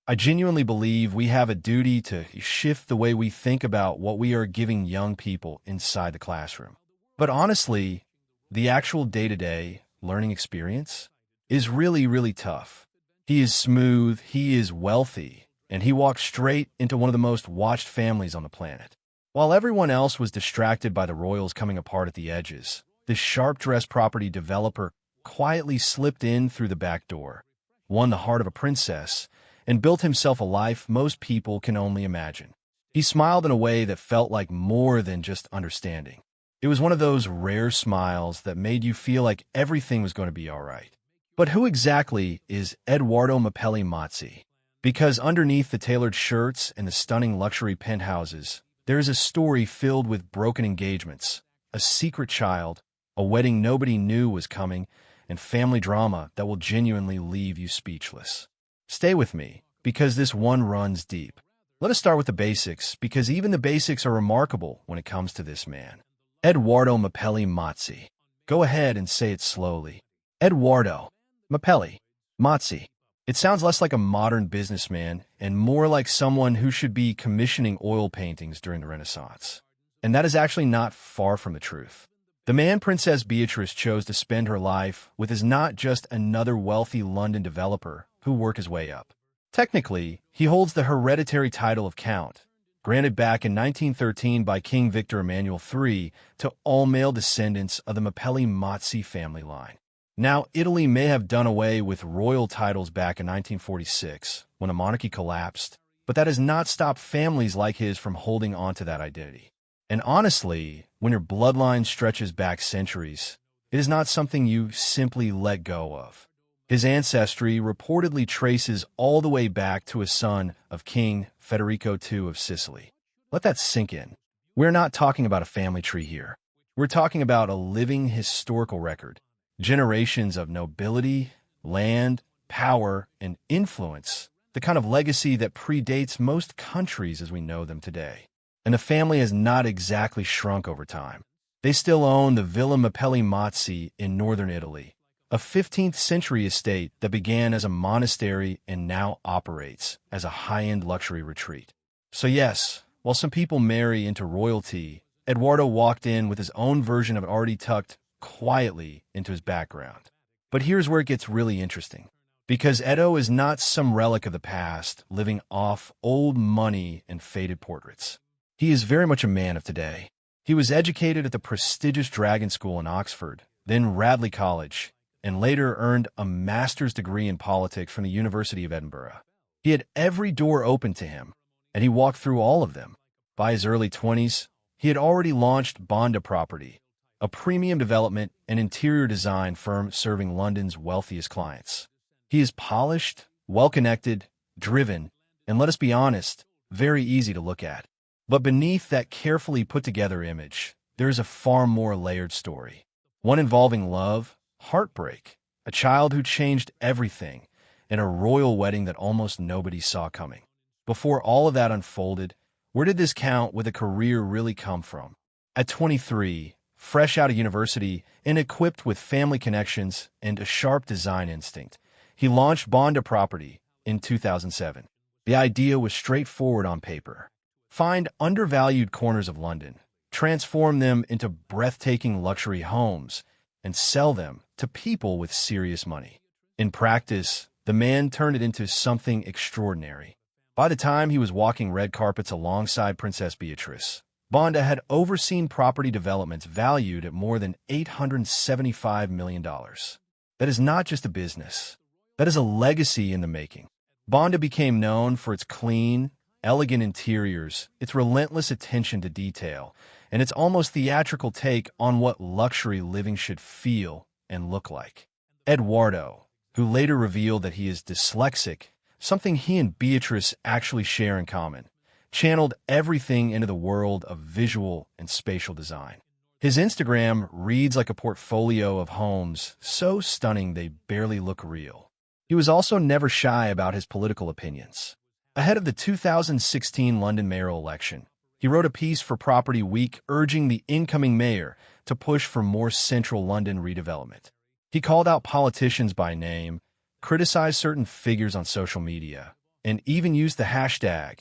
I genuinely believe we have a duty to shift the way we think about what we are giving young people inside the classroom. But honestly, the actual day-to-day learning experience is really, really tough. He is smooth, he is wealthy, and he walks straight into one of the most watched families on the planet. While everyone else was distracted by the royals coming apart at the edges, this sharp-dressed property developer quietly slipped in through the back door, won the heart of a princess, and built himself a life most people can only imagine. He smiled in a way that felt like more than just understanding. It was one of those rare smiles that made you feel like everything was going to be all right. But who exactly is Edoardo Mapelli Mozzi? Because underneath the tailored shirts and the stunning luxury penthouses, there is a story filled with broken engagements, a secret child, a wedding nobody knew was coming, and family drama that will genuinely leave you speechless. Stay with me, because this one runs deep. Let us start with the basics, because even the basics are remarkable when it comes to this man. Edoardo Mapelli Mozzi. Go ahead and say it slowly. Edoardo Mapelli Mozzi. It sounds less like a modern businessman and more like someone who should be commissioning oil paintings during the Renaissance. And that is actually not far from the truth. The man Princess Beatrice chose to spend her life with is not just another wealthy London developer who worked his way up. Technically, he holds the hereditary title of Count, granted back in 1913 by King Victor Emmanuel III to all male descendants of the Mapelli Mozzi family line. Now, Italy may have done away with royal titles back in 1946 when the monarchy collapsed, but that has not stopped families like his from holding on to that identity. And honestly, when your bloodline stretches back centuries, it is not something you simply let go of. His ancestry reportedly traces all the way back to a son of King Federico II of Sicily. Let that sink in. We're not talking about a family tree here. We're talking about a living historical record. Generations of nobility, land, power, and influence, the kind of legacy that predates most countries as we know them today. And the family has not exactly shrunk over time. They still own the Villa Mapelli Mozzi in northern Italy, a 15th century estate that began as a monastery and now operates as a high-end luxury retreat. So yes, while some people marry into royalty, Edoardo walked in with his own version of it already tucked quietly into his background. But here's where it gets really interesting. Because Edo is not some relic of the past living off old money and faded portraits. He is very much a man of today. He was educated at the prestigious Dragon School in Oxford, then Radley College, and later earned a master's degree in politics from the University of Edinburgh. He had every door open to him, and he walked through all of them. By his early 20s, he had already launched Banda Property, a premium development and interior design firm serving London's wealthiest clients. He is polished, well-connected, driven, and let us be honest, very easy to look at. But beneath that carefully put-together image, there is a far more layered story. One involving love, heartbreak, a child who changed everything, and a royal wedding that almost nobody saw coming. Before all of that unfolded, where did this Count with a career really come from? At 23, fresh out of university and equipped with family connections and a sharp design instinct, he launched Banda Property in 2007. The idea was straightforward on paper. Find undervalued corners of London, transform them into breathtaking luxury homes, and sell them to people with serious money. In practice, the man turned it into something extraordinary. By the time he was walking red carpets alongside Princess Beatrice, Banda had overseen property developments valued at more than $875 million. That is not just a business. That is a legacy in the making. Banda became known for its clean, elegant interiors, its relentless attention to detail, and its almost theatrical take on what luxury living should feel and look like. Edoardo, who later revealed that he is dyslexic, something he and Beatrice actually share in common, channeled everything into the world of visual and spatial design. His Instagram reads like a portfolio of homes so stunning they barely look real. He was also never shy about his political opinions. Ahead of the 2016 London mayoral election, he wrote a piece for Property Week urging the incoming mayor to push for more central London redevelopment. He called out politicians by name, criticized certain figures on social media, and even used the hashtag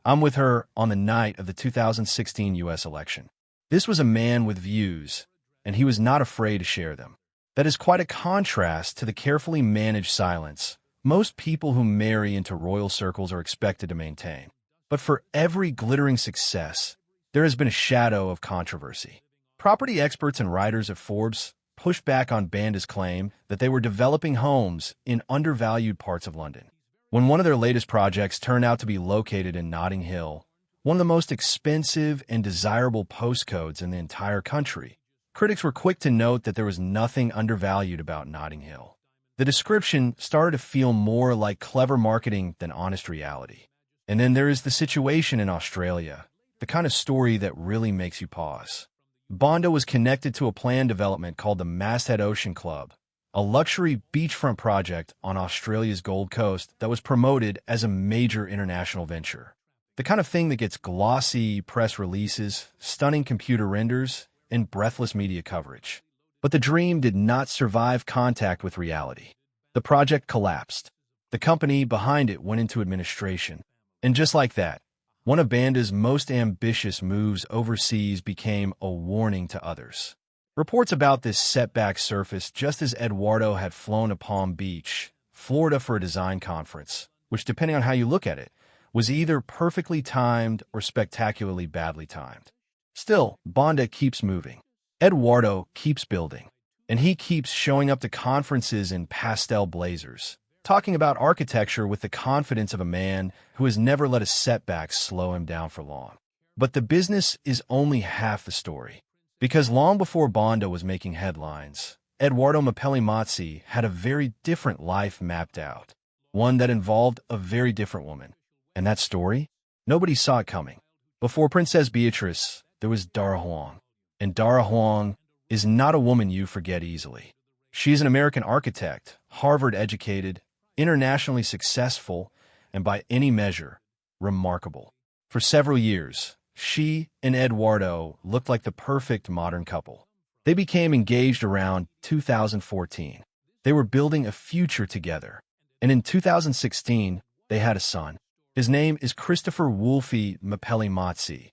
"I'm with her" on the night of the 2016 U.S. election. This was a man with views, and he was not afraid to share them. That is quite a contrast to the carefully managed silence most people who marry into royal circles are expected to maintain. But for every glittering success, there has been a shadow of controversy. Property experts and writers at Forbes pushed back on Banda's claim that they were developing homes in undervalued parts of London, when one of their latest projects turned out to be located in Notting Hill, one of the most expensive and desirable postcodes in the entire country. Critics were quick to note that there was nothing undervalued about Notting Hill. The description started to feel more like clever marketing than honest reality. And then there is the situation in Australia, the kind of story that really makes you pause. Banda was connected to a planned development called the Masthead Ocean Club, a luxury beachfront project on Australia's Gold Coast that was promoted as a major international venture. The kind of thing that gets glossy press releases, stunning computer renders, and breathless media coverage. But the dream did not survive contact with reality. The project collapsed. The company behind it went into administration. And just like that, one of Banda's most ambitious moves overseas became a warning to others. Reports about this setback surfaced just as Edoardo had flown to Palm Beach, Florida for a design conference, which, depending on how you look at it, was either perfectly timed or spectacularly badly timed. Still, Banda keeps moving. Edoardo keeps building, and he keeps showing up to conferences in pastel blazers, talking about architecture with the confidence of a man who has never let a setback slow him down for long. But the business is only half the story, because long before Banda was making headlines, Edoardo Mapelli Mozzi had a very different life mapped out, one that involved a very different woman. And that story? Nobody saw it coming. Before Princess Beatrice, there was Dara Huang. And Dara Huang is not a woman you forget easily. She is an American architect, Harvard-educated, internationally successful, and by any measure, remarkable. For several years, she and Edoardo looked like the perfect modern couple. They became engaged around 2014. They were building a future together. And in 2016, they had a son. His name is Christopher Wolfie Mapelli Mozzi,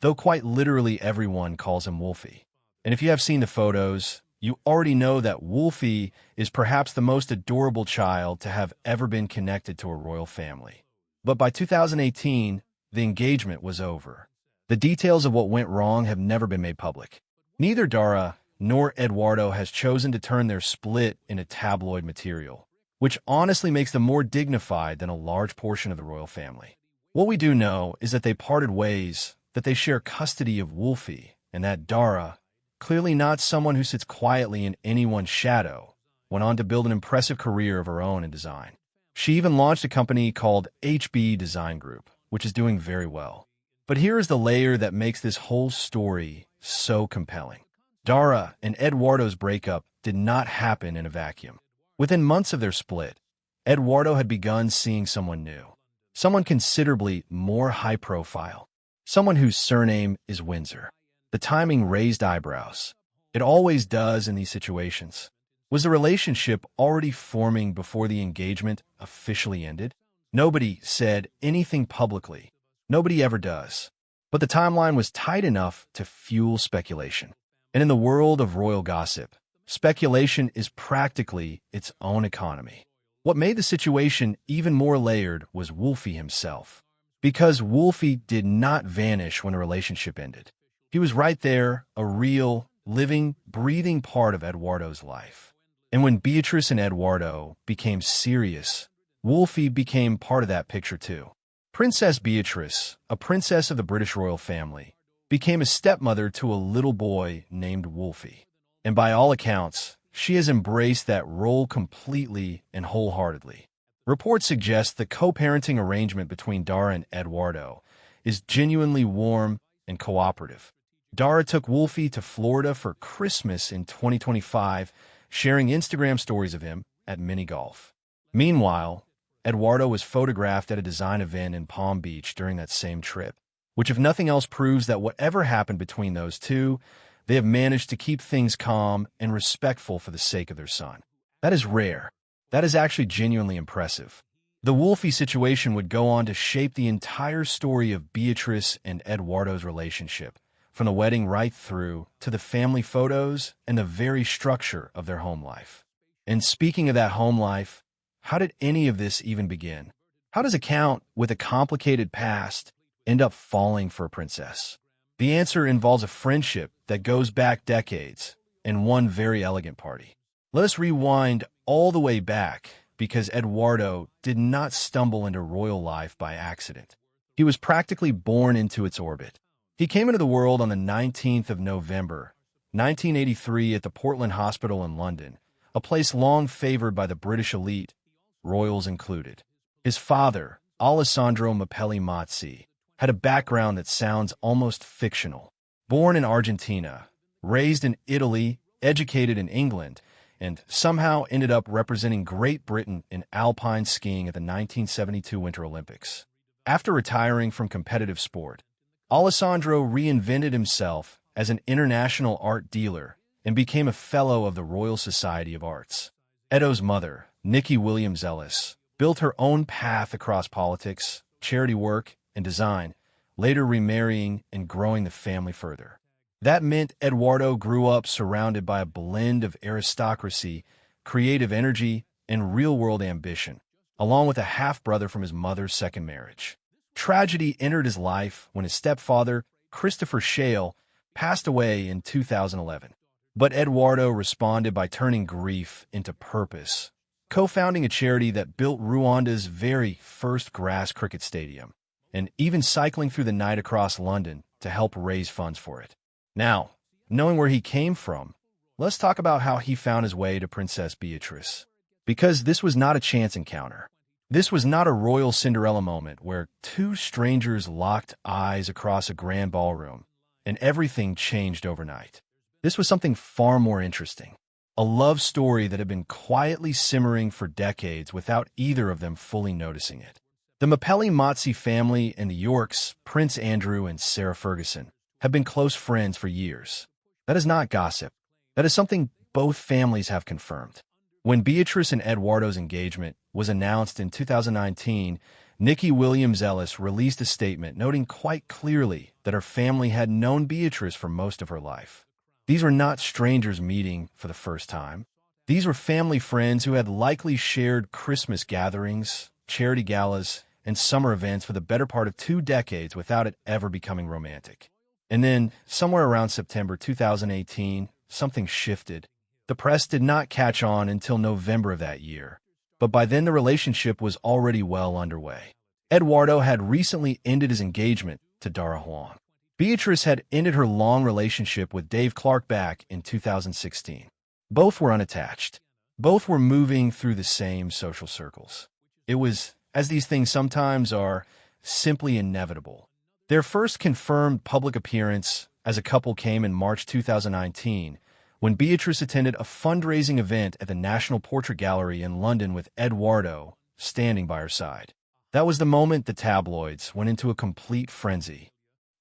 though quite literally everyone calls him Wolfie. And if you have seen the photos, you already know that Wolfie is perhaps the most adorable child to have ever been connected to a royal family. But by 2018, the engagement was over. The details of what went wrong have never been made public. Neither Dara nor Edoardo has chosen to turn their split into tabloid material, which honestly makes them more dignified than a large portion of the royal family. What we do know is that they parted ways, that they share custody of Wolfie, and that Dara, clearly not someone who sits quietly in anyone's shadow, went on to build an impressive career of her own in design. She even launched a company called HB Design Group, which is doing very well. But here is the layer that makes this whole story so compelling. Dara and Edoardo's breakup did not happen in a vacuum. Within months of their split, Edoardo had begun seeing someone new, someone considerably more high-profile, someone whose surname is Windsor. The timing raised eyebrows. It always does in these situations. Was the relationship already forming before the engagement officially ended? Nobody said anything publicly. Nobody ever does. But the timeline was tight enough to fuel speculation. And in the world of royal gossip, speculation is practically its own economy. What made the situation even more layered was Wolfie himself. Because Wolfie did not vanish when a relationship ended. He was right there, a real, living, breathing part of Edoardo's life. And when Beatrice and Edoardo became serious, Wolfie became part of that picture too. Princess Beatrice, a princess of the British royal family, became a stepmother to a little boy named Wolfie. And by all accounts, she has embraced that role completely and wholeheartedly. Reports suggest the co-parenting arrangement between Dara and Edoardo is genuinely warm and cooperative. Dara took Wolfie to Florida for Christmas in 2025, sharing Instagram stories of him at mini golf. Meanwhile, Edoardo was photographed at a design event in Palm Beach during that same trip, which if nothing else proves that whatever happened between those two, they have managed to keep things calm and respectful for the sake of their son. That is rare. That is actually genuinely impressive. The Wolfie situation would go on to shape the entire story of Beatrice and Edoardo's relationship, from the wedding right through to the family photos and the very structure of their home life. And speaking of that home life, how did any of this even begin? How does a count with a complicated past end up falling for a princess? The answer involves a friendship that goes back decades and one very elegant party. Let us rewind all the way back, because Edoardo did not stumble into royal life by accident. He was practically born into its orbit. He came into the world on the 19th of November, 1983 at the Portland Hospital in London, a place long favored by the British elite, royals included. His father, Alessandro Mapelli Mozzi, had a background that sounds almost fictional. Born in Argentina, raised in Italy, educated in England, and somehow ended up representing Great Britain in alpine skiing at the 1972 Winter Olympics. After retiring from competitive sport, Alessandro reinvented himself as an international art dealer and became a fellow of the Royal Society of Arts. Edo's mother, Nikki Williams Ellis, built her own path across politics, charity work, and design, later remarrying and growing the family further. That meant Edoardo grew up surrounded by a blend of aristocracy, creative energy, and real-world ambition, along with a half-brother from his mother's second marriage. Tragedy entered his life when his stepfather, Christopher Shale, passed away in 2011. But Edoardo responded by turning grief into purpose, co-founding a charity that built Rwanda's very first grass cricket stadium, and even cycling through the night across London to help raise funds for it. Now, knowing where he came from, let's talk about how he found his way to Princess Beatrice. Because this was not a chance encounter. This was not a royal Cinderella moment where two strangers locked eyes across a grand ballroom and everything changed overnight. This was something far more interesting. A love story that had been quietly simmering for decades without either of them fully noticing it. The Mapelli Mozzi family and the Yorks, Prince Andrew and Sarah Ferguson, have been close friends for years. That is not gossip. That is something both families have confirmed. When Beatrice and Edoardo's engagement was announced in 2019, Nikki Williams Ellis released a statement noting quite clearly that her family had known Beatrice for most of her life. These were not strangers meeting for the first time. These were family friends who had likely shared Christmas gatherings, charity galas, and summer events for the better part of 2 decades without it ever becoming romantic. And then, somewhere around September 2018, something shifted. The press did not catch on until November of that year, but by then the relationship was already well underway. Edoardo had recently ended his engagement to Dara Huang. Beatrice had ended her long relationship with Dave Clark back in 2016. Both were unattached. Both were moving through the same social circles. It was, as these things sometimes are, simply inevitable. Their first confirmed public appearance as a couple came in March 2019, when Beatrice attended a fundraising event at the National Portrait Gallery in London with Edoardo standing by her side. That was the moment the tabloids went into a complete frenzy.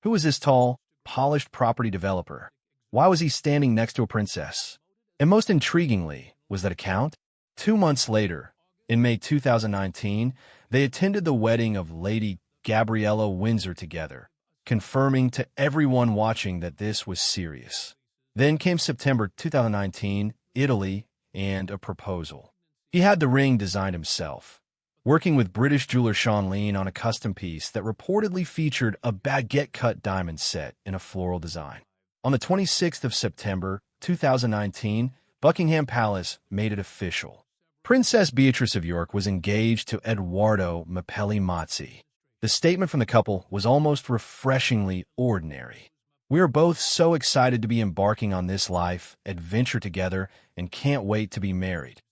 Who was this tall, polished property developer? Why was he standing next to a princess? And most intriguingly, was that a count? 2 months later, in May 2019, they attended the wedding of Lady Gabriella Windsor together, confirming to everyone watching that this was serious. Then came September 2019, Italy, and a proposal. He had the ring designed himself, working with British jeweler Sean Lean on a custom piece that reportedly featured a baguette-cut diamond set in a floral design. On the 26th of September 2019, Buckingham Palace made it official. Princess Beatrice of York was engaged to Edoardo Mapelli Mozzi. The statement from the couple was almost refreshingly ordinary. We are both so excited to be embarking on this life adventure together and can't wait to be married.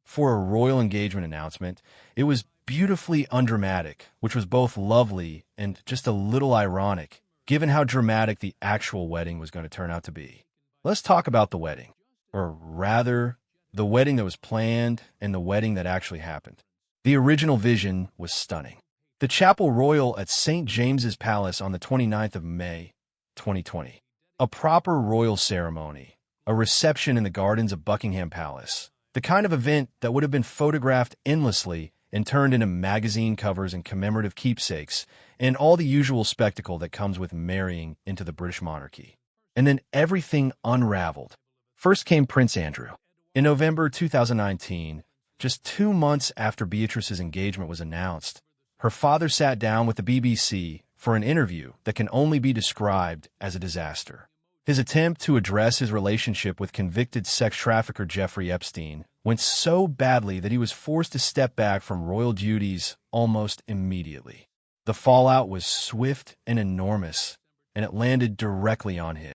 For a royal engagement announcement, it was beautifully undramatic, which was both lovely and just a little ironic, given how dramatic the actual wedding was going to turn out to be. Let's talk about the wedding, or rather, the wedding that was planned and the wedding that actually happened. The original vision was stunning. The Chapel Royal at St. James's Palace on the 29th of May, 2020. A proper royal ceremony, a reception in the gardens of Buckingham Palace, the kind of event that would have been photographed endlessly and turned into magazine covers and commemorative keepsakes, and all the usual spectacle that comes with marrying into the British monarchy. And then everything unraveled. First came Prince Andrew. In November 2019, just 2 months after Beatrice's engagement was announced, her father sat down with the BBC for an interview that can only be described as a disaster. His attempt to address his relationship with convicted sex trafficker Jeffrey Epstein went so badly that he was forced to step back from royal duties almost immediately. The fallout was swift and enormous, and it landed directly on him.